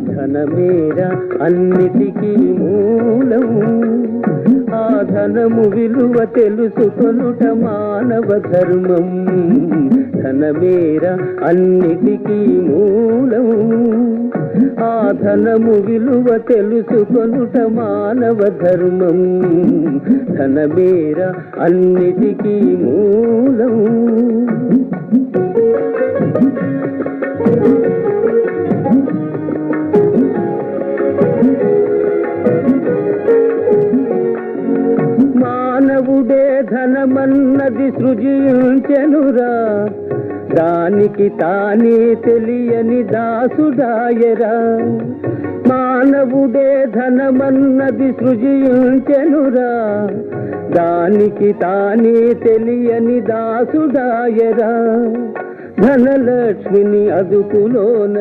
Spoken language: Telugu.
ధనమేరా అన్నిటికీ మూలం, ఆ ధనము విలువ తెలుసుకొనుట మానవ ధర్మం. ధనమేరా అన్నిటికీ మూలం, ఆ ధనము విలువ తెలుసుకొనుట మానవ ధర్మం. ధనమేరా అన్నిటికీ మూలం. మానవుడే ధనమన్నది సృజించెనురా, దానికి తానే తెలియని దాసుడాయరా. మానవుడే ధనమన్నది సృజించెనురా, దానికి తానే తెలియని దాసుడాయరా. ధనలక్ష్మిని అదుపులోన